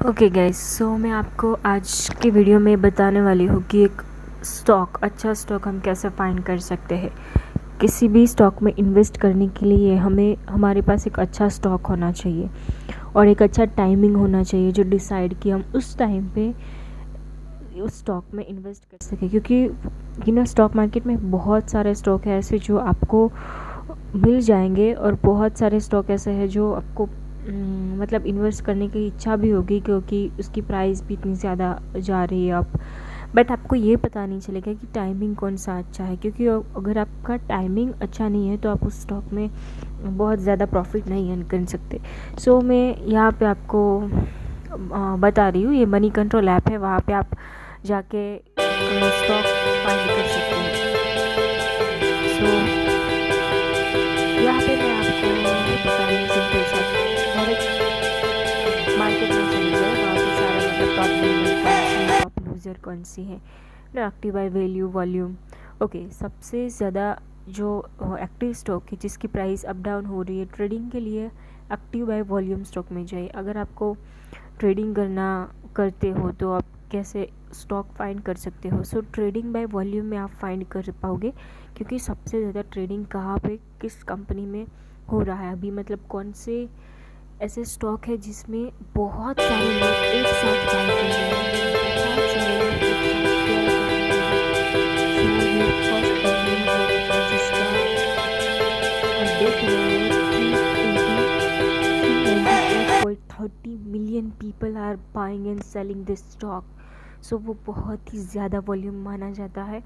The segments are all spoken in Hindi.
ओके गाइस, सो मैं आपको आज की वीडियो में बताने वाली हूँ कि एक अच्छा स्टॉक हम कैसे फाइंड कर सकते हैं। किसी भी स्टॉक में इन्वेस्ट करने के लिए हमारे पास एक अच्छा स्टॉक होना चाहिए और एक अच्छा टाइमिंग होना चाहिए जो डिसाइड कि हम उस टाइम पे उस स्टॉक में इन्वेस्ट कर सकें। क्योंकि स्टॉक मार्केट में बहुत सारे स्टॉक है ऐसे जो आपको मिल जाएंगे और बहुत सारे स्टॉक ऐसे हैं जो आपको मतलब इन्वेस्ट करने की इच्छा भी होगी क्योंकि उसकी प्राइस भी इतनी ज़्यादा जा रही है अब। बट आपको ये पता नहीं चलेगा कि टाइमिंग कौन सा अच्छा है, क्योंकि अगर आपका टाइमिंग अच्छा नहीं है तो आप उस स्टॉक में बहुत ज़्यादा प्रॉफिट नहीं अर्न कर सकते। सो मैं यहाँ पे आपको बता रही हूँ, ये मनी कंट्रोल ऐप है, वहाँ पे आप जाके स्टॉक फाइंड कर सकते हैं। सो यहाँ पे मैं आपको बता रही हूँ सिंपल सा, डायरेक्ट मार्केट में चले जाए, वहाँ पे सारा मतलब टॉप विनर कौन सी है, टॉप लूज़र कौन सी है, active by value volume. Okay, सबसे ज़्यादा जो एक्टिव स्टॉक है जिसकी प्राइस अप डाउन हो रही है ट्रेडिंग के लिए, एक्टिव बाय वॉल्यूम स्टॉक में जाइए। अगर आपको ट्रेडिंग करते हो तो आप कैसे स्टॉक फाइंड कर सकते हो। सो ट्रेडिंग बाय वॉल्यूम में आप फाइंड कर पाओगे, क्योंकि सबसे ज़्यादा ट्रेडिंग कहाँ पे किस कंपनी में हो रहा है अभी, मतलब कौन से ऐसे स्टॉक है जिसमें बहुत सारे लोग एक साथ बाय कर रहे हैं, बहुत सारे लोग एक साथ शेयर कर रहे हैं। सो ये फर्स्ट कंपनी है जिसका देख रहे हैं 398.30 million people are buying and selling this stock. So वो बहुत ही ज़्यादा वॉल्यूम माना जाता है।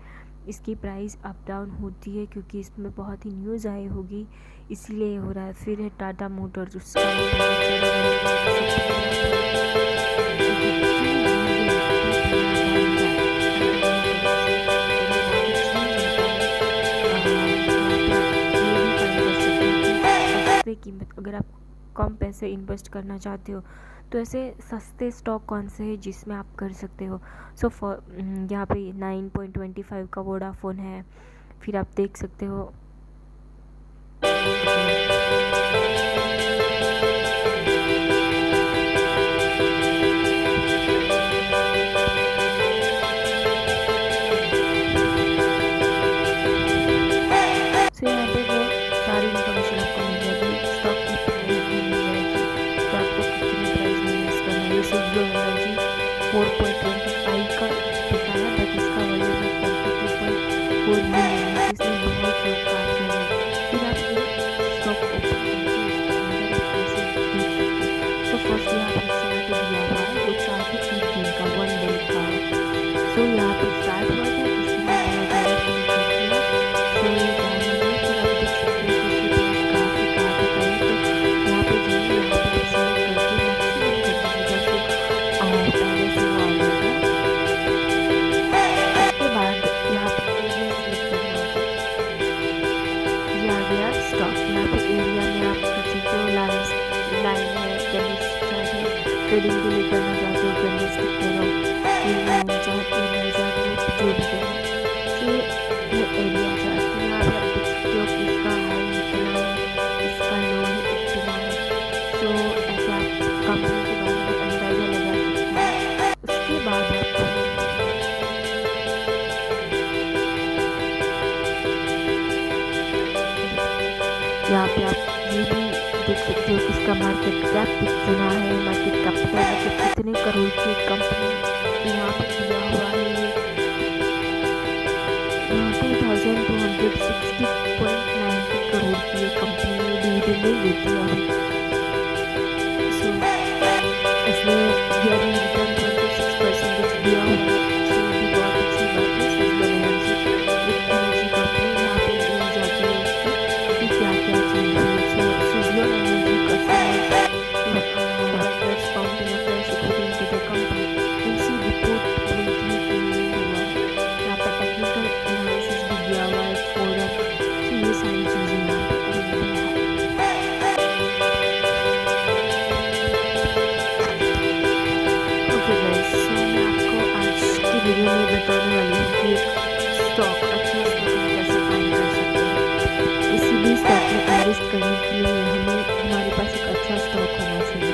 इसकी प्राइस अप डाउन होती है क्योंकि इसमें बहुत ही न्यूज़ आई होगी, इसीलिए हो रहा है। फिर है टाटा मोटर्स, उसका कीमत, अगर आप कम पैसे इन्वेस्ट करना चाहते हो तो ऐसे सस्ते स्टॉक कौन से हैं जिसमें आप कर सकते हो। सो यहाँ पे 9.25 का वोडाफोन है, फिर आप देख सकते हो यहाँ पे वो सारी इन्फॉर्मेशन आपको मिल जाएगी, स्टॉक की प्राइस भी मिल जाएगी तो आपको कितनी प्राइस में इन्वेस्ट करना है। ये सिर्फ जो एनर्जी 4.25 का दिखाया, बट इसका वॉल्यूम है 42.4 मिलियन, इसमें बहुत लोग काम कर रहे हैं। फिर आप ये स्टॉक ओपन करके इसके अंदर आप कैसे देख सकते हो। तो फर्स्ट यहाँ पे चार्ट दिया हुआ है, वो चार्ट है 1 दिन का, 1 डे का है। सो यहाँ पे स्टार्ट हुआ था, इसलिए मैंने डायरेक्टली क्लिक किया। सो ये डाउन हो गया, फिर आप देख सकते हो कि इसकी प्राइस कहाँ से कहाँ तक आई। तो यहाँ पे जाइए, यहाँ पे आप सेलेक्ट करके मैक्सिमम कर दीजिएगा। सो पहले से वो आ जाएगा। उसके बाद यहाँ पे एरिया सेलेक्ट करना होगा, ये आ गया स्टॉक। यहाँ पे एरिया में आप कर सकते हो लाइन है, कैंडलस्टिक चार्ट है, ट्रेडिंग के लिए करना चाहते हो कैंडलस्टिक करो, जो भी करें। फिर ये एरिया चार्ट, तो यहाँ पे आप देख सकते हो कि इसका हाई इतना है, इसका लो है इतना है। तो ऐसे आप कंपनी के बारे में अंदाज़ा लगा सकते हैं। उसके बाद आप यहाँ पे आप ये भी देख सकते हो कि इसका मार्केट कैप कितना है, मार्केट कैपिटल मतलब कितने करोड़ की कंपनी यहाँ पे दिया हुआ है। 2260.90 करोड़ की ये कंपनी डिविडेंड नहीं देती है अभी। सो इसमें ईयरली रिटर्न 26% दिया हुआ है। सो ये भी बहुत अच्छी बात है। सुजलोन एनर्जी एक एनर्जी कंपनी, यहाँ पे मिल जाती है उसकी कि क्या क्या चीज़ है। So Suzlon energy customers workers founding affairs according to the company इनसी रिपोर्ट मंथली के लिए हुआ है। यहाँ पर टेक्निकल एनालिसिस भी दिया हुआ है, फोरम। तो ये सारी चीज़ें यहाँ पे अवेलेबल है। ओके गाइस, सो मैं आपको आज की वीडियो में बताने वाली हूँ कि स्टॉक अच्छा स्टॉक हम कैसे फाइंड कर सकते हैं। किसी भी स्टॉक में इन्वेस्ट करने के लिए हमारे पास एक अच्छा स्टॉक होना चाहिए।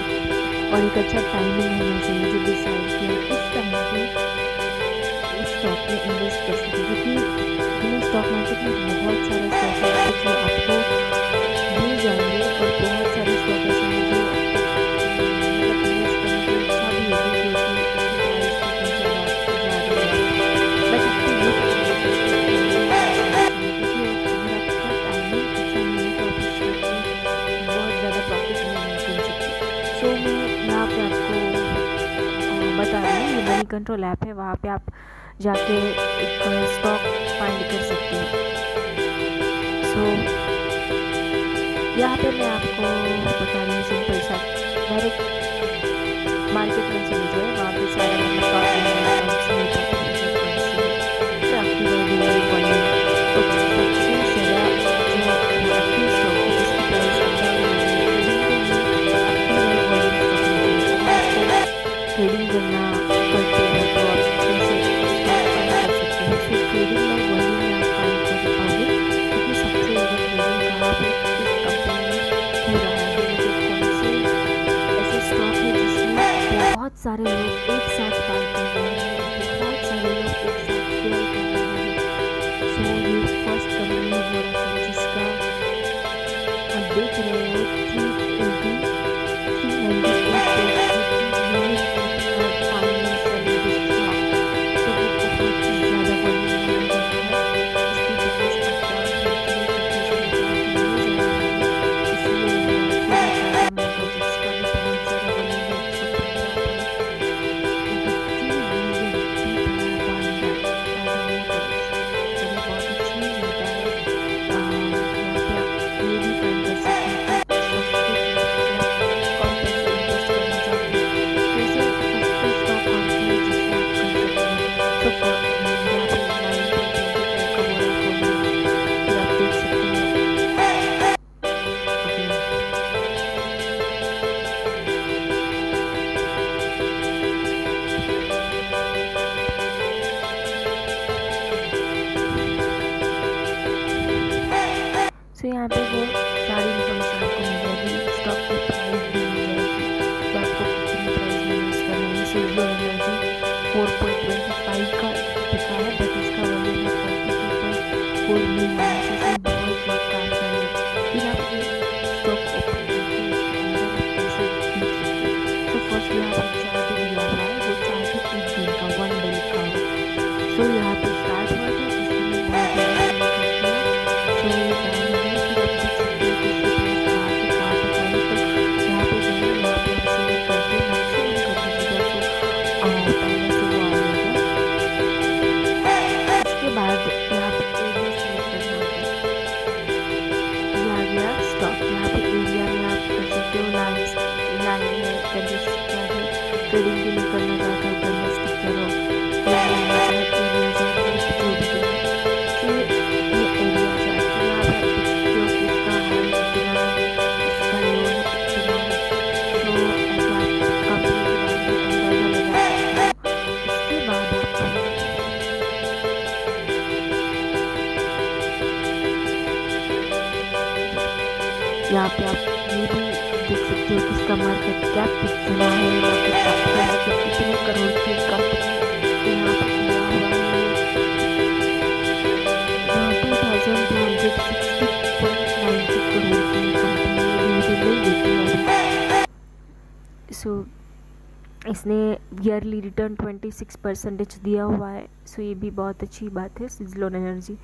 और एक अच्छा टाइमिंग होना चाहिए जो डिसाइड किया उस टाइम पे उस स्टॉक में इन्वेस्ट कर सके, क्योंकि स्टॉक मार्केट में बहुत सारे स्टॉक है जो आपको मिल जाएंगे और बहुत सारे स्टॉक ऐसे हैं जो आपको इन्वेस्ट करने की इच्छा भी होगी क्योंकि उसकी प्राइस कितनी ज़्यादा है, बट आपको ये बहुत ज़्यादा प्रॉफिट नहीं गिन सकते। सो मैं यहाँ पे आपको बता रही हूँ, ये मनी कंट्रोल ऐप है, वहाँ पे आप जाके एक स्टॉक फाइंड कर सकते हैं। सो यहाँ पे मैं आपको बता रही हूँ सिंपल सा, डायरेक्ट मार्केट में चले जाए, वहाँ पे सारा ट्रेडिंग करना करते हो तो आप कैसे कर सकते हो। सो ट्रेडिंग में वॉल्यूम में आप फाइंड कर पाओगे क्योंकि सबसे ज़्यादा ट्रेडिंग कहाँ पे किस कंपनी में हो रहा है, मतलब कौन से ऐसे स्टॉक है जिसमें बहुत सारे लोग एक साथ बाय कर रहे हैं, बहुत सारे लोग एक साथ शेयर कर रहे हैं। सो ये फर्स्ट कंपनी हो रहा है जिसका आप देख रहे हो 'So यहाँ पे वो सारी इन्फॉर्मेशन आपको मिल जाएगी, स्टॉक की प्राइस भी मिल जाएगी तो आपको कितनी प्राइस में इन्वेस्ट करना है। सुज़लोन एनर्जी 4.25 का बिका है, बट इसका वैल्यू है 42.4 मिलियन, इसमें बहुत लोग काम कर रहे हैं। फिर आप स्टॉक ओपन करके उसके अंदर पैसे देख सकते हैं। तो फर्स्ट यहाँ पर चार्ट दिया हुआ है, वो चार्ट है 1 दिन का, 1 डे का। सो यहाँ पे स्टार्ट हुआ था, इसमें बहुत ज़्यादा ट्रेडिंग के लिए करना चाहता हूँ, करना स्टिक करो, यहाँ पे आप ये भी देख सकते हो कि इसका मार्केट कैप कितना है, मार्केट कैपिटल कितने करोड़ की कंपनी यहाँ पर दिया हुआ है 2260.90 करोड़ की कंपनी। सो इसने ईयरली रिटर्न 26% दिया हुआ है। सो ये भी बहुत अच्छी बात है। सुज़लोन एनर्जी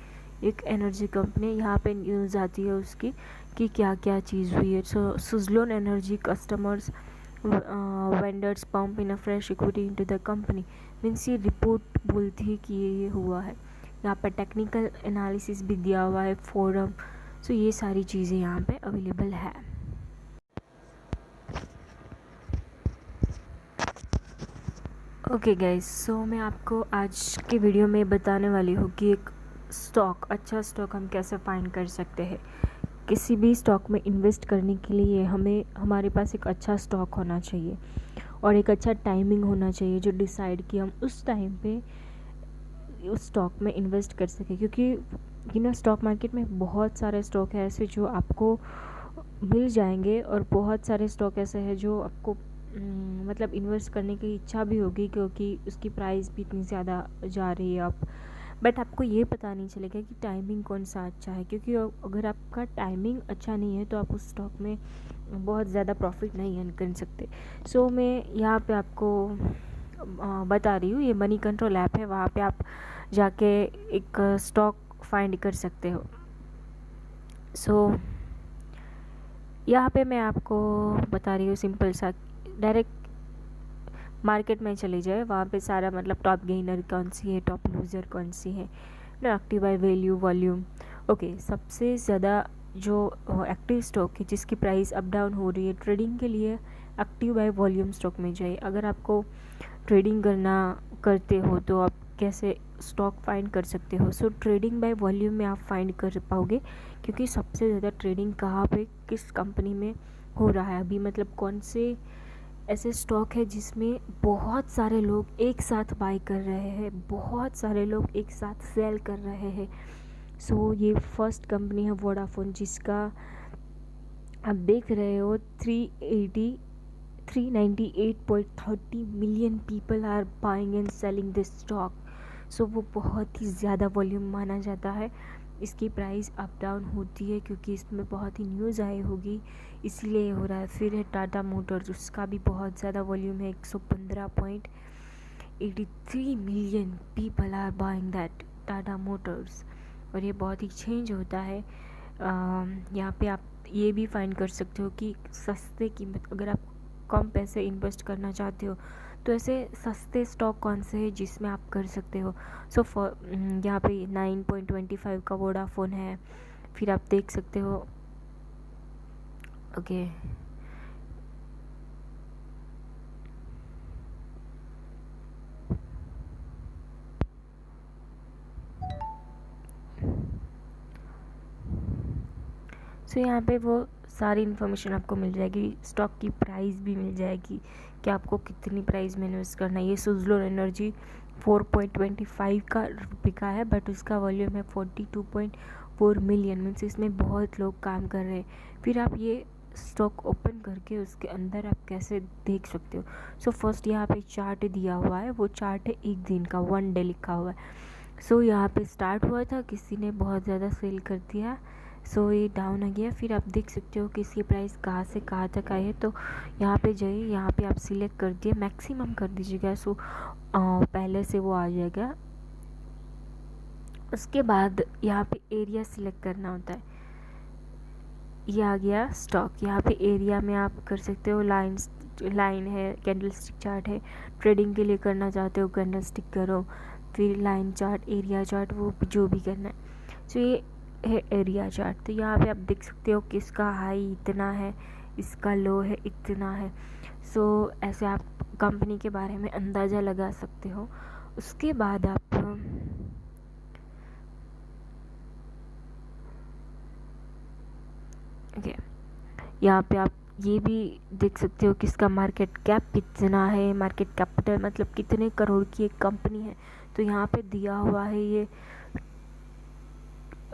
एक एनर्जी कंपनी, यहाँ पे न्यूज़ आती है उसकी कि क्या क्या चीज़ हुई है। So Suzlon energy customers vendors pump in a fresh equity into the company, means ये रिपोर्ट बोलती है कि ये हुआ है। यहाँ पर टेक्निकल एनालिसिस भी दिया हुआ है, फोरम। सो ये सारी चीज़ें यहाँ पे अवेलेबल है। ओके गाइस, सो मैं आपको आज के वीडियो में बताने वाली हूँ कि एक स्टॉक, अच्छा स्टॉक हम कैसे फाइंड कर सकते हैं। किसी भी स्टॉक में इन्वेस्ट करने के लिए हमारे पास एक अच्छा स्टॉक होना चाहिए और एक अच्छा टाइमिंग होना चाहिए जो डिसाइड कि हम उस टाइम पे उस स्टॉक में इन्वेस्ट कर सकें, क्योंकि स्टॉक मार्केट में बहुत सारे स्टॉक है ऐसे जो आपको मिल जाएंगे और बहुत सारे स्टॉक ऐसे हैं जो आपको मतलब इन्वेस्ट करने की इच्छा भी होगी, क्योंकि उसकी प्राइस भी इतनी ज़्यादा जा रही है अब। बट आपको ये पता नहीं चलेगा कि टाइमिंग कौन सा अच्छा है, क्योंकि अगर आपका टाइमिंग अच्छा नहीं है तो आप उस स्टॉक में बहुत ज़्यादा प्रॉफिट नहीं अर्न कर सकते। सो मैं यहाँ पे आपको बता रही हूँ, ये मनी कंट्रोल ऐप है, वहाँ पे आप जाके एक स्टॉक फाइंड कर सकते हो। सो यहाँ पे मैं आपको बता रही हूँ सिंपल सा, डायरेक्ट मार्केट में चले जाए, वहाँ पे सारा मतलब टॉप गेनर कौन सी है, टॉप लूज़र कौन सी है, active by value, volume. Okay, सबसे ज़्यादा जो एक्टिव स्टॉक है जिसकी प्राइस अप डाउन हो रही है ट्रेडिंग के लिए, एक्टिव बाय वॉल्यूम स्टॉक में जाइए। अगर आपको ट्रेडिंग करते हो तो आप कैसे स्टॉक फाइंड कर सकते हो। सो ट्रेडिंग बाय वॉल्यूम में आप फाइंड कर पाओगे, क्योंकि सबसे ज़्यादा ट्रेडिंग कहाँ पे, किस कंपनी में हो रहा है अभी, मतलब कौन से ऐसे स्टॉक है जिसमें बहुत सारे लोग एक साथ बाय कर रहे हैं, बहुत सारे लोग एक साथ सेल कर रहे हैं। सो ये फर्स्ट कंपनी है वोडाफोन, जिसका आप देख रहे हो 398.30 million people are buying and selling this stock. So वो बहुत ही ज़्यादा वॉल्यूम माना जाता है। इसकी प्राइस अप डाउन होती है क्योंकि इसमें बहुत ही न्यूज़ आई होगी, इसीलिए हो रहा है। फिर है टाटा मोटर्स, उसका भी बहुत ज़्यादा वॉल्यूम है, 115.83 million people are buying that Tata Motors. और ये बहुत ही चेंज होता है। यहाँ पे आप ये भी फाइंड कर सकते हो कि सस्ते कीमत, अगर आप कम पैसे इन्वेस्ट करना चाहते हो तो ऐसे सस्ते स्टॉक कौन से हैं जिसमें आप कर सकते हो। सो यहाँ पे 9.25 का वोडाफोन है, फिर आप देख सकते हो। ओके, सो यहाँ पे वो सारी इन्फॉर्मेशन आपको मिल जाएगी, स्टॉक की प्राइस भी मिल जाएगी कि आपको कितनी प्राइस में इन्वेस्ट करना है। ये सुज़लोन एनर्जी 4.25 का बिका है, बट उसका वॉल्यूम है 42.4 मिलियन, मीन्स इसमें बहुत लोग काम कर रहे हैं। फिर आप ये स्टॉक ओपन करके उसके अंदर आप कैसे देख सकते हो। सो फर्स्ट यहाँ पे चार्ट दिया हुआ है, वो चार्ट है एक दिन का, 1 डे लिखा हुआ है। सो यहाँ पे स्टार्ट हुआ था, किसी ने बहुत ज़्यादा सेल कर दिया, सो ये डाउन आ गया। फिर आप देख सकते हो कि इसकी प्राइस कहाँ से कहाँ तक आई है। तो यहाँ पे जाइए, यहाँ पे आप सिलेक्ट कर दिए, मैक्सिमम कर दीजिएगा, सो पहले से वो आ जाएगा। उसके बाद यहाँ पे एरिया सिलेक्ट करना होता है, ये आ गया स्टॉक। यहाँ पे एरिया में आप कर सकते हो, लाइन है, कैंडल स्टिक चार्ट है, ट्रेडिंग के लिए करना चाहते हो कैंडल स्टिक करो, फिर लाइन चार्ट, एरिया चार्ट, वो जो भी करना है। सो ये है एरिया चार्ट। तो यहाँ पे आप देख सकते हो कि इसका हाई इतना है, इसका लो है इतना है। सो ऐसे आप कंपनी के बारे में अंदाज़ा लगा सकते हो। उसके बाद आप ओके, यहाँ पे आप ये भी देख सकते हो कि इसका मार्केट कैप कितना है, मार्केट कैपिटल मतलब कितने करोड़ की एक कंपनी है। तो यहाँ पे दिया हुआ है ये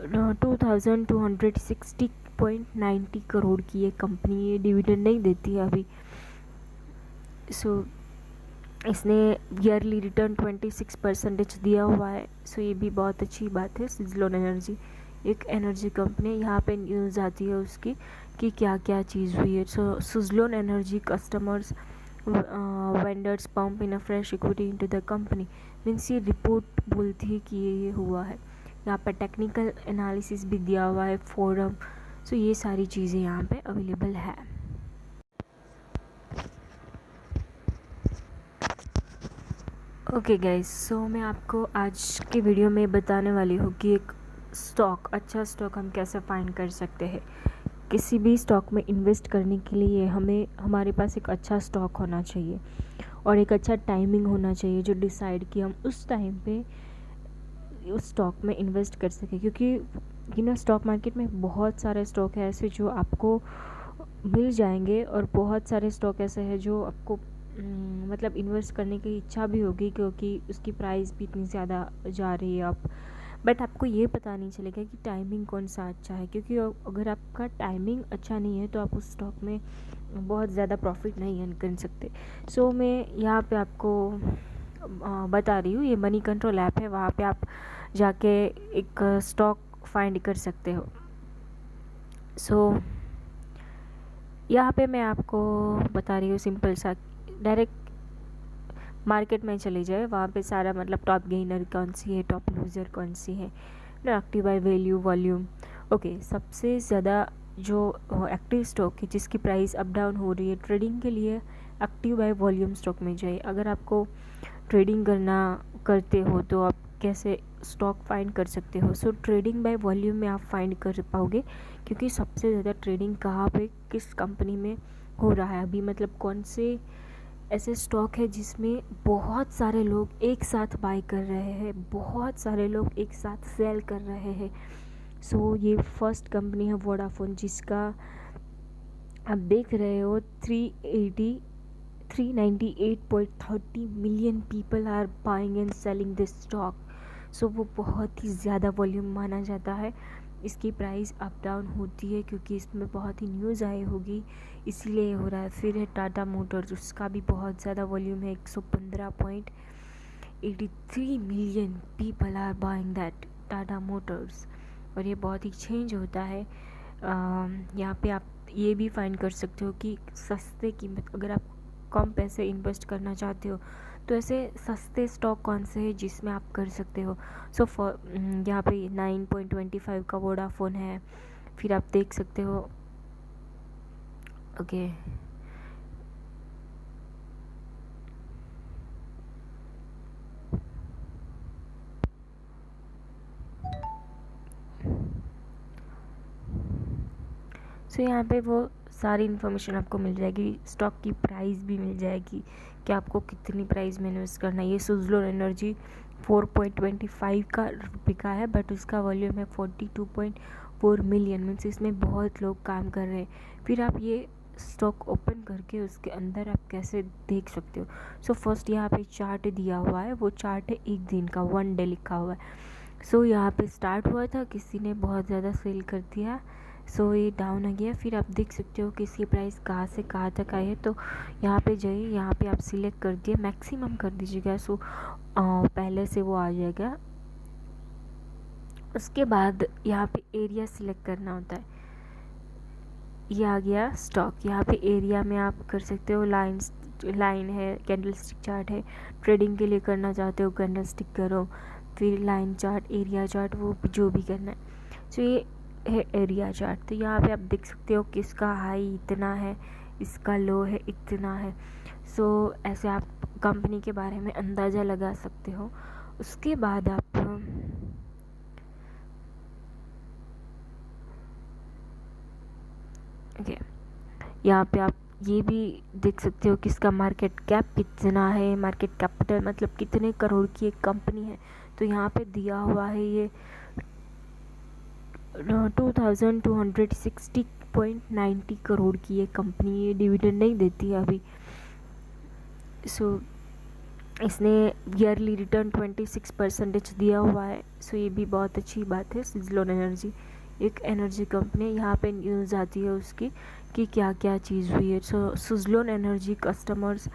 2260.90 करोड़ की ये कंपनी, ये डिविडेंड नहीं देती है अभी। सो इसने ईयरली रिटर्न 26% दिया हुआ है। सो ये भी बहुत अच्छी बात है। सुज़लोन एनर्जी एक एनर्जी कंपनी है, यहाँ पे न्यूज़ आती है उसकी कि क्या क्या चीज़ हुई है। So Suzlon energy customers vendors pump in a fresh equity into the company, means ये रिपोर्ट बोलती है कि ये हुआ है। यहाँ पर टेक्निकल एनालिसिस भी दिया हुआ है, फोरम। सो ये सारी चीज़ें यहाँ पे अवेलेबल है। ओके गाइस, सो मैं आपको आज के वीडियो में बताने वाली हूँ कि एक स्टॉक, अच्छा स्टॉक हम कैसे फाइंड कर सकते हैं। किसी भी स्टॉक में इन्वेस्ट करने के लिए हमारे पास एक अच्छा स्टॉक होना चाहिए और एक अच्छा टाइमिंग होना चाहिए जो डिसाइड कि हम उस टाइम पे उस स्टॉक में इन्वेस्ट कर सकें। क्योंकि स्टॉक मार्केट में बहुत सारे स्टॉक है ऐसे जो आपको मिल जाएंगे, और बहुत सारे स्टॉक ऐसे हैं जो आपको मतलब इन्वेस्ट करने की इच्छा भी होगी, क्योंकि उसकी प्राइस भी इतनी ज़्यादा जा रही है अब। बट आपको ये पता नहीं चलेगा कि टाइमिंग कौन सा अच्छा है, क्योंकि अगर आपका टाइमिंग अच्छा नहीं है तो आप उस स्टॉक में बहुत ज़्यादा प्रॉफिट नहीं अर्न कर सकते। सो मैं यहाँ पे आपको बता रही हूँ, ये मनी कंट्रोल ऐप है, वहाँ पे आप जाके एक स्टॉक फाइंड कर सकते हो। सो यहाँ पे मैं आपको बता रही हूँ सिंपल सा, डायरेक्ट मार्केट में चले जाए, वहाँ पे सारा मतलब टॉप गेनर कौन सी है, टॉप लूज़र कौन सी है, active by value, volume. Okay, सबसे ज़्यादा जो एक्टिव स्टॉक है जिसकी प्राइस अप डाउन हो रही है ट्रेडिंग के लिए, एक्टिव बाय वॉल्यूम स्टॉक में जाइए। अगर आपको ट्रेडिंग करते हो तो आप कैसे स्टॉक फाइंड कर सकते हो। सो ट्रेडिंग बाय वॉल्यूम में आप फाइंड कर पाओगे, क्योंकि सबसे ज़्यादा ट्रेडिंग कहाँ पे, किस कंपनी में हो रहा है अभी, मतलब कौन से ऐसे स्टॉक है जिसमें बहुत सारे लोग एक साथ बाय कर रहे हैं, बहुत सारे लोग एक साथ सेल कर रहे हैं। सो ये फर्स्ट कंपनी है वोडाफोन, जिसका आप देख रहे हो 398.30 million people are buying and selling this stock. So वो बहुत ही ज़्यादा वॉल्यूम माना जाता है। इसकी प्राइस अप डाउन होती है क्योंकि इसमें बहुत ही न्यूज़ आई होगी, इसीलिए हो रहा है। फिर है टाटा मोटर्स, उसका भी बहुत ज़्यादा वॉल्यूम है, 115.83 million people are buying that Tata Motors. और ये बहुत ही चेंज होता है। यहाँ पे आप ये भी फाइंड कर सकते हो कि सस्ते कीमत, अगर आप कम पैसे इन्वेस्ट करना चाहते हो तो ऐसे सस्ते स्टॉक कौन से हैं जिसमें आप कर सकते हो। सो यहाँ पे 9.25 का वोडाफोन है, फिर आप देख सकते हो। ओके, सो यहाँ पे वो सारी इन्फॉर्मेशन आपको मिल जाएगी, स्टॉक की प्राइस भी मिल जाएगी कि आपको कितनी प्राइस में इन्वेस्ट करना है। ये सुज़लोन एनर्जी 4.25 का बिका है, बट उसका वॉल्यूम है 42.4 मिलियन, मीन्स इसमें बहुत लोग काम कर रहे हैं। फिर आप ये स्टॉक ओपन करके उसके अंदर आप कैसे देख सकते हो। सो फर्स्ट यहाँ पे चार्ट दिया हुआ है, वो चार्ट है एक दिन का, 1 डे लिखा हुआ है। सो यहाँ पे स्टार्ट हुआ था, किसी ने बहुत ज़्यादा सेल कर दिया, सो ये डाउन आ गया। फिर आप देख सकते हो कि इसकी प्राइस कहाँ से कहाँ तक आई है। तो यहाँ पे जाइए, यहाँ पे आप सिलेक्ट कर दिए, मैक्सिमम कर दीजिएगा। सो पहले से वो आ जाएगा। उसके बाद यहाँ पे एरिया सिलेक्ट करना होता है, ये आ गया स्टॉक। यहाँ पे एरिया में आप कर सकते हो, लाइन है, कैंडलस्टिक चार्ट है, ट्रेडिंग के लिए करना चाहते हो कैंडलस्टिक करो, फिर लाइन चार्ट, एरिया चार्ट, वो जो भी करना है। सो ये है एरिया चार्ट। तो यहाँ पे आप देख सकते हो कि इसका हाई इतना है, इसका लो है इतना है। सो ऐसे आप कंपनी के बारे में अंदाज़ा लगा सकते हो। उसके बाद आप ओके, यहाँ पे आप ये भी देख सकते हो कि इसका मार्केट कैप कितना है, मार्केट कैपिटल मतलब कितने करोड़ की एक कंपनी है। तो यहाँ पे दिया हुआ है ये 2260.90 करोड़ की ये कंपनी, ये डिविडेंड नहीं देती है अभी। सो इसने ईयरली रिटर्न 26% दिया हुआ है। सो ये भी बहुत अच्छी बात है। सुज़लोन एनर्जी एक एनर्जी कंपनी, यहाँ पे न्यूज़ आती है उसकी कि क्या क्या चीज़ हुई है। So Suzlon energy customers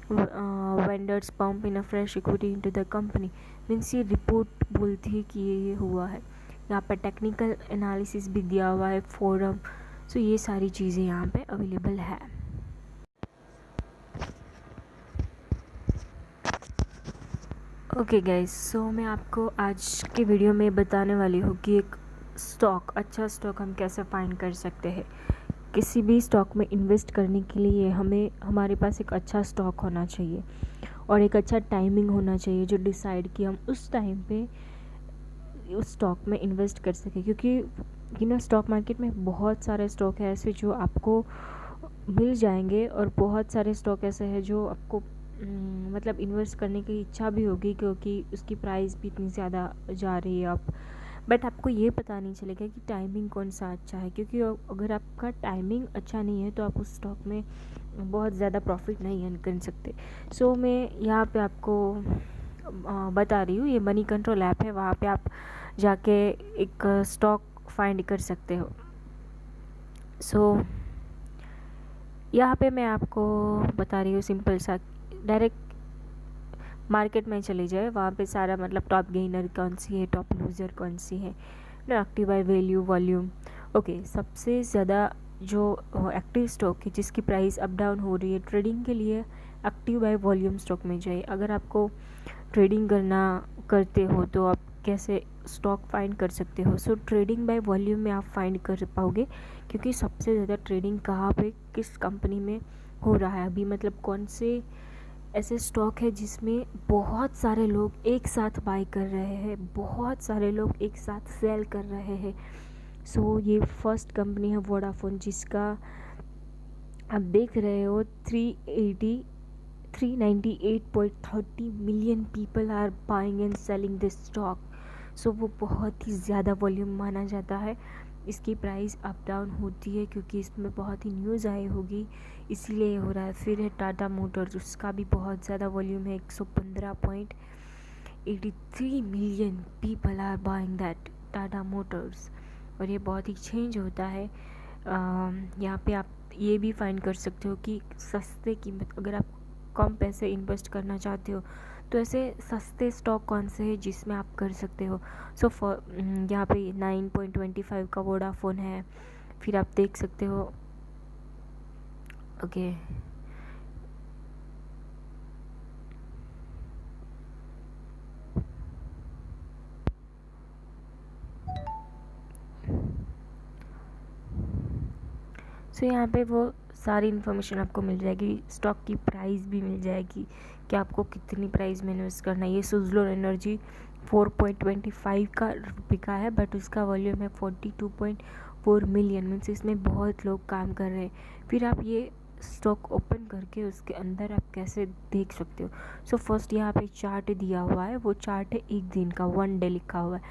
vendors pump in a fresh equity into the company, means ये रिपोर्ट बोलती है कि ये हुआ है। यहाँ पर टेक्निकल एनालिसिस भी दिया हुआ है, फोरम। सो ये सारी चीज़ें यहाँ पे अवेलेबल है। ओके गाइस, सो मैं आपको आज के वीडियो में बताने वाली हूँ कि एक अच्छा स्टॉक हम कैसे फाइंड कर सकते हैं। किसी भी स्टॉक में इन्वेस्ट करने के लिए हमारे पास एक अच्छा स्टॉक होना चाहिए और एक अच्छा टाइमिंग होना चाहिए जो डिसाइड कि हम उस टाइम पे उस स्टॉक में इन्वेस्ट कर सकें। क्योंकि स्टॉक मार्केट में बहुत सारे स्टॉक है ऐसे जो आपको मिल जाएंगे, और बहुत सारे स्टॉक ऐसे हैं जो आपको मतलब इन्वेस्ट करने की इच्छा भी होगी क्योंकि उसकी प्राइस भी इतनी ज़्यादा जा रही है अब, बट आपको ये पता नहीं चलेगा कि टाइमिंग कौन सा अच्छा है। क्योंकि अगर आपका टाइमिंग अच्छा नहीं है तो आप उस स्टॉक में बहुत ज़्यादा प्रॉफिट नहीं अर्न कर सकते। सो मैं यहाँ पे आपको बता रही हूँ, ये मनी कंट्रोल ऐप है, वहाँ पे आप जाके एक स्टॉक फाइंड कर सकते हो। सो यहाँ पे मैं आपको बता रही हूँ सिंपल सा, डायरेक्ट मार्केट में चले जाए, वहाँ पे सारा मतलब टॉप गेनर कौन सी है, टॉप लूज़र कौन सी है, ना active by value volume. Okay, सबसे ज़्यादा जो एक्टिव स्टॉक है जिसकी प्राइस अप डाउन हो रही है ट्रेडिंग के लिए, एक्टिव बाय वॉल्यूम स्टॉक में जाइए। अगर आपको ट्रेडिंग करते हो तो आप कैसे स्टॉक फाइंड कर सकते हो? सो ट्रेडिंग बाय वॉल्यूम में आप फाइंड कर पाओगे, क्योंकि सबसे ज़्यादा ट्रेडिंग कहाँ पे, किस कंपनी में हो रहा है अभी, मतलब कौन से ऐसे स्टॉक है जिसमें बहुत सारे लोग एक साथ बाय कर रहे हैं, बहुत सारे लोग एक साथ सेल कर रहे हैं। सो ये फर्स्ट कंपनी है वोडाफोन, जिसका आप देख रहे हो 398.30 million people are buying and selling this stock. So वो बहुत ही ज़्यादा वॉल्यूम माना जाता है। इसकी प्राइस अप डाउन होती है क्योंकि इसमें बहुत ही न्यूज़ आई होगी, इसीलिए हो रहा है। फिर है टाटा मोटर्स, उसका भी बहुत ज़्यादा वॉल्यूम है, 115.83 million people are buying that Tata Motors. और ये बहुत ही चेंज होता है। यहाँ पे आप ये भी फाइंड कर सकते हो कि सस्ते कीमत, अगर आप कम पैसे इन्वेस्ट करना चाहते हो तो ऐसे सस्ते स्टॉक कौन से हैं जिसमें आप कर सकते हो। सो यहाँ पे 9.25 का वोडाफोन है, फिर आप देख सकते हो। ओके, सो यहाँ पे वो सारी इन्फॉर्मेशन आपको मिल जाएगी, स्टॉक की प्राइस भी मिल जाएगी कि आपको कितनी प्राइस में इन्वेस्ट करना है। ये सुज़लोन एनर्जी 4.25 का बिका है, बट उसका वॉल्यूम है 42.4 मिलियन, मीन्स इसमें बहुत लोग काम कर रहे हैं। फिर आप ये स्टॉक ओपन करके उसके अंदर आप कैसे देख सकते हो। सो फर्स्ट यहाँ पे चार्ट दिया हुआ है, वो चार्ट है एक दिन का, 1 डे लिखा हुआ है।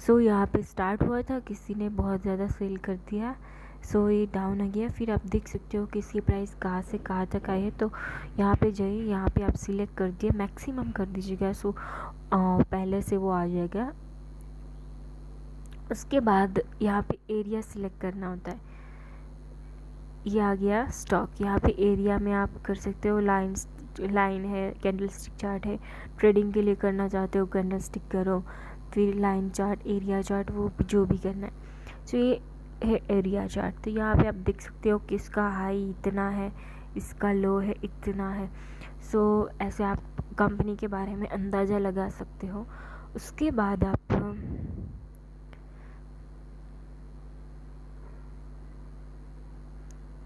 सो यहाँ पे स्टार्ट हुआ था, किसी ने बहुत ज़्यादा सेल कर दिया, सो ये डाउन आ गया। फिर आप देख सकते हो कि इसकी प्राइस कहाँ से कहाँ तक आई है। तो यहाँ पे जाइए, यहाँ पे आप सिलेक्ट कर दिए, मैक्सिमम कर दीजिएगा, सो पहले से वो आ जाएगा। उसके बाद यहाँ पे एरिया सिलेक्ट करना होता है, ये आ गया स्टॉक। यहाँ पे एरिया में आप कर सकते हो, लाइन है, कैंडल स्टिक चार्ट है, ट्रेडिंग के लिए करना चाहते हो कैंडल स्टिक करो, फिर लाइन चार्ट, एरिया चार्ट, वो जो भी करना है। सो ये है एरिया चार्ट। तो यहाँ पे आप देख सकते हो कि इसका हाई इतना है, इसका लो है इतना है। सो ऐसे आप कंपनी के बारे में अंदाज़ा लगा सकते हो। उसके बाद आप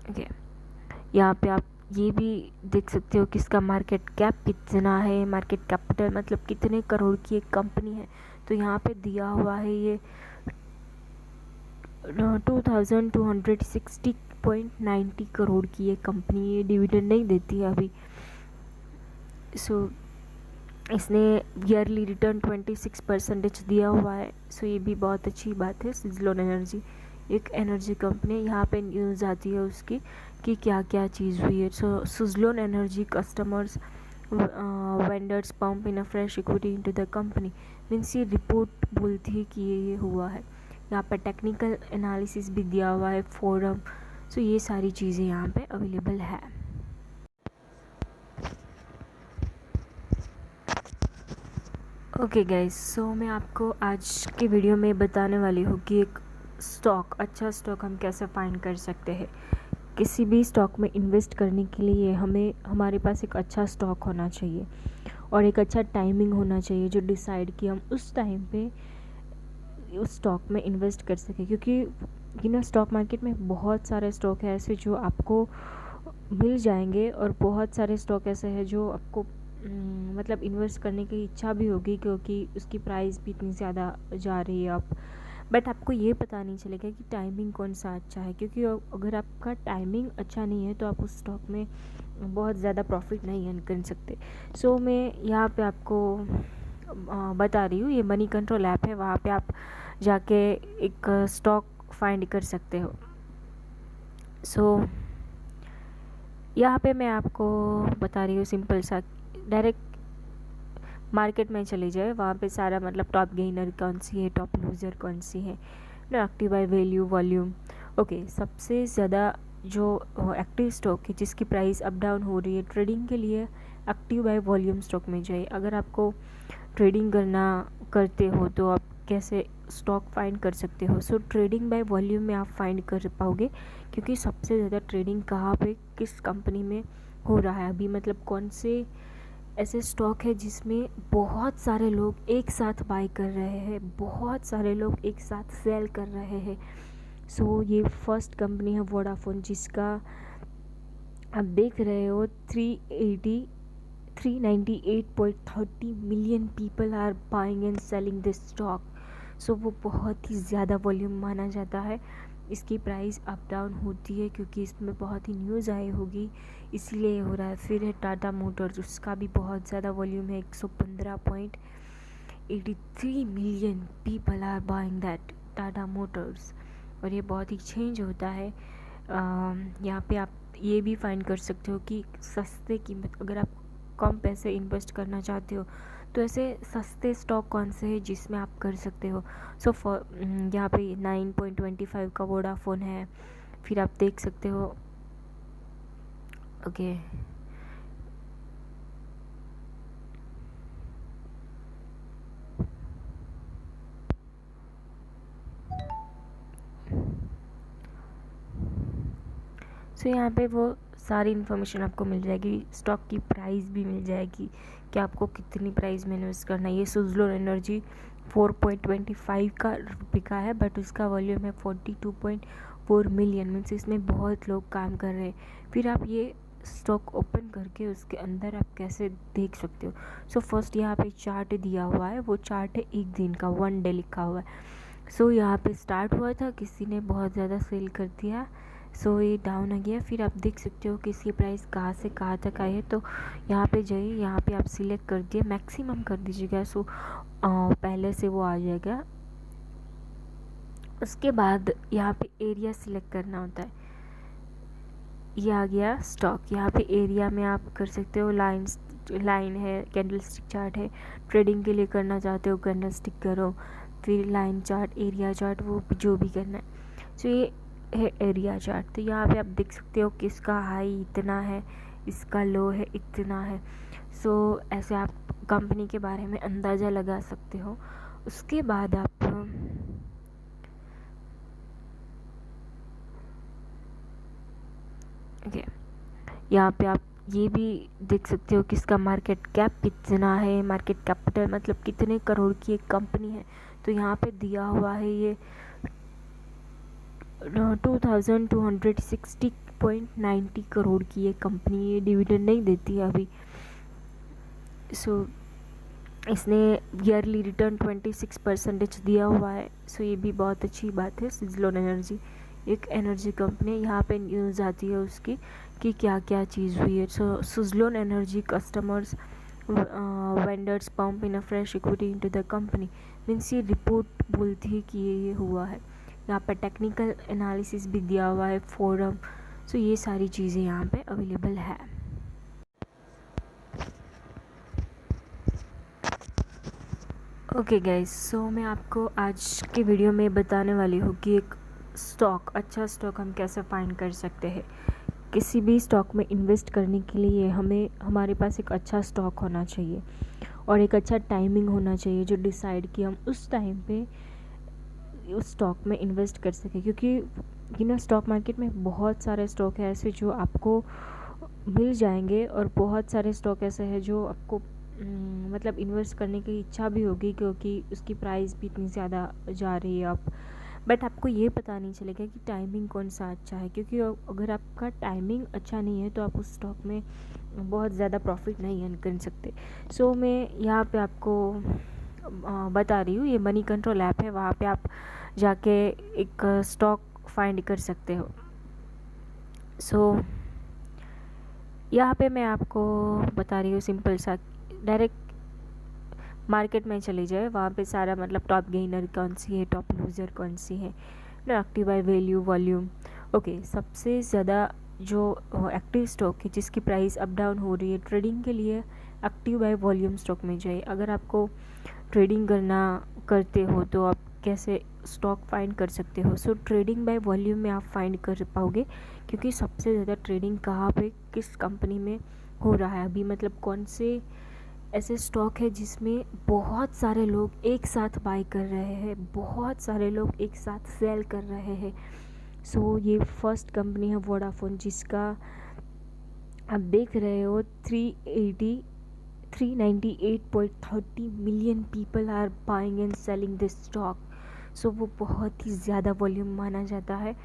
ओके, यहाँ पे आप ये भी देख सकते हो कि इसका मार्केट कैप कितना है, मार्केट कैपिटल मतलब कितने करोड़ की एक कंपनी है। तो यहाँ पे दिया हुआ है ये 2260.90 करोड़ की ये कंपनी, ये डिविडेंड नहीं देती है अभी। सो इसने ईयरली रिटर्न 26% दिया हुआ है। सो ये भी बहुत अच्छी बात है। सुज़लोन एनर्जी एक एनर्जी कंपनी है, यहाँ पे न्यूज़ आती है उसकी कि क्या क्या चीज़ हुई है। So Suzlon energy customers vendors pump in a fresh equity into the company, means ये रिपोर्ट बोलती है कि ये हुआ है। यहाँ पर टेक्निकल एनालिसिस भी दिया हुआ है, फोरम। सो ये सारी चीज़ें यहाँ पे अवेलेबल है। ओके गाइस, सो मैं आपको आज के वीडियो में बताने वाली हूँ कि एक स्टॉक, अच्छा स्टॉक हम कैसे फाइंड कर सकते हैं। किसी भी स्टॉक में इन्वेस्ट करने के लिए हमारे पास एक अच्छा स्टॉक होना चाहिए और एक अच्छा टाइमिंग होना चाहिए जो डिसाइड कि हम उस टाइम पे उस स्टॉक में इन्वेस्ट कर सकें। क्योंकि स्टॉक मार्केट में बहुत सारे स्टॉक है ऐसे जो आपको मिल जाएंगे, और बहुत सारे स्टॉक ऐसे हैं जो आपको मतलब इन्वेस्ट करने की इच्छा भी होगी क्योंकि उसकी प्राइस भी इतनी ज़्यादा जा रही है अब, बट आपको ये पता नहीं चलेगा कि टाइमिंग कौन सा अच्छा है। क्योंकि अगर आपका टाइमिंग अच्छा नहीं है तो आप उस स्टॉक में बहुत ज़्यादा प्रॉफिट नहीं अर्न कर सकते। सो मैं यहाँ पे आपको बता रही हूँ, ये मनी कंट्रोल ऐप है, वहाँ पे आप जाके एक स्टॉक फाइंड कर सकते हो। सो यहाँ पे मैं आपको बता रही हूँ सिंपल सा, डायरेक्ट मार्केट में चले जाए, वहाँ पे सारा मतलब टॉप गेनर कौन सी है, टॉप लूज़र कौन सी है, ना active by value volume. Okay, सबसे ज़्यादा जो एक्टिव स्टॉक है जिसकी प्राइस अप डाउन हो रही है, ट्रेडिंग के लिए एक्टिव बाय वॉल्यूम स्टॉक में जाइए। अगर आपको ट्रेडिंग करते हो तो आप कैसे स्टॉक फाइंड कर सकते हो? सो ट्रेडिंग बाय वॉल्यूम में आप फाइंड कर पाओगे, क्योंकि सबसे ज़्यादा ट्रेडिंग कहाँ पे, किस कंपनी में हो रहा है अभी, मतलब कौन से ऐसे स्टॉक है जिसमें बहुत सारे लोग एक साथ बाय कर रहे हैं, बहुत सारे लोग एक साथ सेल कर रहे हैं। सो ये फर्स्ट कंपनी है वोडाफोन, जिसका आप देख रहे हो 398.30 million people are buying and selling this stock. So वो बहुत ही ज़्यादा वॉल्यूम माना जाता है। इसकी प्राइस अप डाउन होती है क्योंकि इसमें बहुत ही न्यूज़ आई होगी, इसीलिए हो रहा है। फिर है टाटा मोटर्स, उसका भी बहुत ज़्यादा वॉल्यूम है, 115.83 million people are buying that Tata Motors. और ये बहुत ही चेंज होता है। यहाँ पे आप ये भी फाइंड कर सकते हो कि सस्ते कीमत, अगर आप कम पैसे इन्वेस्ट करना चाहते हो तो ऐसे सस्ते स्टॉक कौन से हैं जिसमें आप कर सकते हो। सो यहाँ पे 9.25 का वोडाफोन है। फिर आप देख सकते हो ओके सो यहाँ पे वो सारी इन्फॉर्मेशन आपको मिल जाएगी, स्टॉक की प्राइस भी मिल जाएगी कि आपको कितनी प्राइस में इन्वेस्ट करना है। ये सुज़लोन एनर्जी 4.25 का बिका है, बट उसका वॉल्यूम है 42.4 मिलियन, मीन्स इसमें बहुत लोग काम कर रहे हैं। फिर आप ये स्टॉक ओपन करके उसके अंदर आप कैसे देख सकते हो। सो फर्स्ट यहाँ पे चार्ट दिया हुआ है, वो चार्ट है एक दिन का, 1 डे लिखा हुआ है। सो यहाँ पे स्टार्ट हुआ था, किसी ने बहुत ज़्यादा सेल कर दिया, सो ये डाउन आ गया। फिर आप देख सकते हो कि इसकी प्राइस कहाँ से कहाँ तक आई है। तो यहाँ पे जाइए, यहाँ पे आप सिलेक्ट कर दिए, मैक्सिमम कर दीजिएगा, सो पहले से वो आ जाएगा। उसके बाद यहाँ पे एरिया सिलेक्ट करना होता है, ये आ गया स्टॉक। यहाँ पे एरिया में आप कर सकते हो, लाइन है, कैंडल स्टिक चार्ट है, ट्रेडिंग के लिए करना चाहते हो कैंडल स्टिक करो, फिर लाइन चार्ट, एरिया चार्ट, वो जो भी करना है। सो ये है एरिया चार्ट। तो यहाँ पे आप देख सकते हो कि इसका हाई इतना है, इसका लो है इतना है। सो ऐसे आप कंपनी के बारे में अंदाज़ा लगा सकते हो। उसके बाद आप ओके यहाँ पे आप ये भी देख सकते हो कि इसका मार्केट कैप कितना है, मार्केट कैपिटल मतलब कितने करोड़ की एक कंपनी है। तो यहाँ पे दिया हुआ है ये 2260.90 करोड़ की ये कंपनी, ये डिविडेंड नहीं देती है अभी। सो इसने ईयरली रिटर्न 26% दिया हुआ है। सो ये भी बहुत अच्छी बात है। सुज़लोन एनर्जी एक एनर्जी कंपनी है, यहाँ पे न्यूज़ आती है उसकी कि क्या क्या चीज़ हुई है। So Suzlon energy customers vendors pump in a fresh equity into the company, means ये रिपोर्ट बोलती है कि ये हुआ है। यहाँ पर टेक्निकल एनालिसिस भी दिया हुआ है, फोरम। सो ये सारी चीज़ें यहाँ पे अवेलेबल है। ओके गाइस, सो मैं आपको आज के वीडियो में बताने वाली हूँ कि एक स्टॉक, अच्छा स्टॉक हम कैसे फाइंड कर सकते हैं। किसी भी स्टॉक में इन्वेस्ट करने के लिए हमारे पास एक अच्छा स्टॉक होना चाहिए और एक अच्छा टाइमिंग होना चाहिए जो डिसाइड कि हम उस टाइम पे उस स्टॉक में इन्वेस्ट कर सकें। क्योंकि स्टॉक मार्केट में बहुत सारे स्टॉक है ऐसे जो आपको मिल जाएंगे, और बहुत सारे स्टॉक ऐसे हैं जो आपको मतलब इन्वेस्ट करने की इच्छा भी होगी क्योंकि उसकी प्राइस भी इतनी ज़्यादा जा रही है अब, बट आपको ये पता नहीं चलेगा कि टाइमिंग कौन सा अच्छा है। क्योंकि अगर आपका टाइमिंग अच्छा नहीं है तो आप उस स्टॉक में बहुत ज़्यादा प्रॉफिट नहीं अर्न कर सकते। सो मैं यहाँ पे आपको बता रही हूँ, ये मनी कंट्रोल ऐप है, वहाँ पे आप जाके एक स्टॉक फाइंड कर सकते हो। सो यहाँ पे मैं आपको बता रही हूँ सिंपल सा, डायरेक्ट मार्केट में चले जाए, वहाँ पे सारा मतलब टॉप गेनर कौन सी है, टॉप लूज़र कौन सी है, active by value volume. Okay, सबसे ज़्यादा जो एक्टिव स्टॉक है जिसकी प्राइस अप डाउन हो रही है, ट्रेडिंग के लिए एक्टिव बाय वॉल्यूम स्टॉक में जाइए। अगर आपको ट्रेडिंग करते हो तो आप कैसे स्टॉक फाइंड कर सकते हो। सो ट्रेडिंग बाय वॉल्यूम में आप फाइंड कर पाओगे, क्योंकि सबसे ज़्यादा ट्रेडिंग कहाँ पे किस कंपनी में हो रहा है अभी, मतलब कौन से ऐसे स्टॉक है जिसमें बहुत सारे लोग एक साथ बाय कर रहे हैं, बहुत सारे लोग एक साथ सेल कर रहे हैं। सो ये फर्स्ट कंपनी है वोडाफोन, जिसका आप देख रहे हो 398.30 million people are buying and selling this stock. So वो बहुत ही ज़्यादा वॉल्यूम माना जाता है।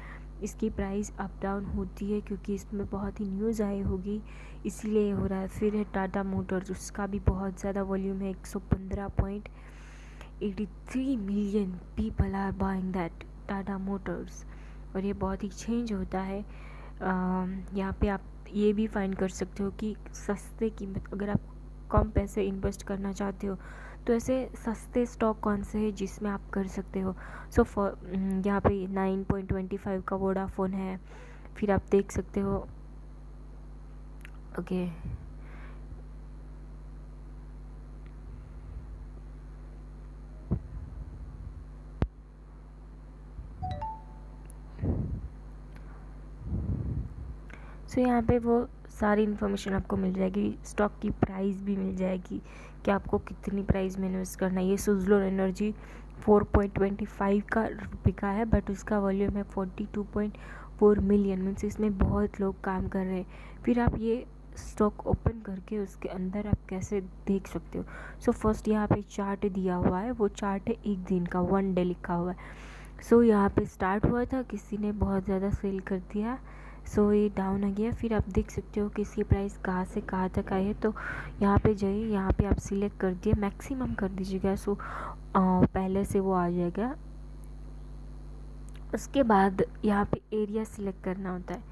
इसकी प्राइस अप डाउन होती है क्योंकि इसमें बहुत ही न्यूज़ आई होगी, इसीलिए हो रहा है। फिर है टाटा मोटर्स, उसका भी बहुत ज़्यादा वॉल्यूम है, 115.83 million people are buying that Tata Motors. और ये बहुत ही चेंज होता है। यहाँ पे आप ये भी फाइंड कर सकते हो कि सस्ते कीमत, अगर आप कम पैसे इन्वेस्ट करना चाहते हो तो ऐसे सस्ते स्टॉक कौन से हैं जिसमें आप कर सकते हो। सो यहाँ पे 9.25 का वोडाफोन है। फिर आप देख सकते हो ओके सो यहाँ पे वो सारी इन्फॉर्मेशन आपको मिल जाएगी, स्टॉक की प्राइस भी मिल जाएगी कि आपको कितनी प्राइस में इन्वेस्ट करना है। ये सुज़लोन एनर्जी 4.25 का बिका है, बट उसका वॉल्यूम है 42.4 मिलियन, मीन्स इसमें बहुत लोग काम कर रहे हैं। फिर आप ये स्टॉक ओपन करके उसके अंदर आप कैसे देख सकते हो। सो फर्स्ट यहाँ पे चार्ट दिया हुआ है, वो चार्ट है एक दिन का, 1 डे लिखा हुआ है। सो यहाँ पे स्टार्ट हुआ था, किसी ने बहुत ज़्यादा सेल कर दिया, सो ये डाउन आ गया। फिर आप देख सकते हो कि इसकी प्राइस कहाँ से कहाँ तक आई है। तो यहाँ पे जाइए, यहाँ पे आप सिलेक्ट कर दिए, मैक्सिमम कर दीजिएगा। सो पहले से वो आ जाएगा। उसके बाद यहाँ पे एरिया सिलेक्ट करना होता है,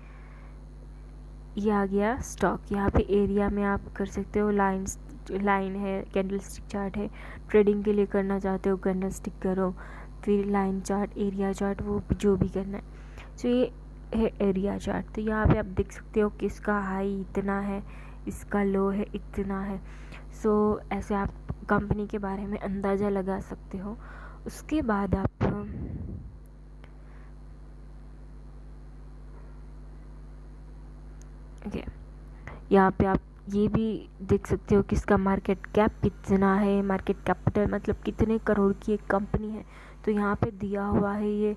ये आ गया स्टॉक। यहाँ पे एरिया में आप कर सकते हो, लाइन है, कैंडल स्टिक चार्ट है, ट्रेडिंग के लिए करना चाहते हो कैंडल स्टिक करो, फिर लाइन चार्ट, एरिया चार्ट, वो जो भी करना है। सो ये है एरिया चार्ट। तो यहाँ पे आप देख सकते हो कि इसका हाई इतना है, इसका लो है इतना है। सो ऐसे आप कंपनी के बारे में अंदाज़ा लगा सकते हो। उसके बाद आप ओके यहाँ पे आप ये भी देख सकते हो कि इसका मार्केट कैप कितना है, मार्केट कैपिटल मतलब कितने करोड़ की एक कंपनी है। तो यहाँ पे दिया हुआ है ये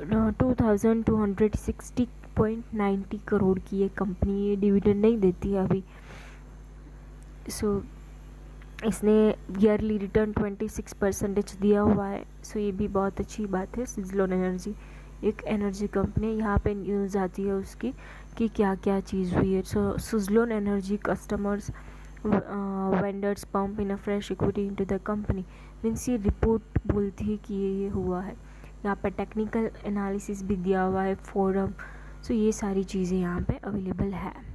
2260.90 करोड़ की ये कंपनी, ये डिविडेंड नहीं देती है अभी। सो इसने ईयरली रिटर्न 26% दिया हुआ है। सो ये भी बहुत अच्छी बात है। सुज़लोन एनर्जी एक एनर्जी कंपनी है, यहाँ पे न्यूज़ आती है उसकी कि क्या क्या चीज़ हुई है। So Suzlon energy customers vendors pump in a fresh equity into the company, means ये रिपोर्ट बोलती है कि ये हुआ है। यहाँ पर टेक्निकल एनालिसिस भी दिया हुआ है, फोरम। सो ये सारी चीज़ें यहाँ पे अवेलेबल है।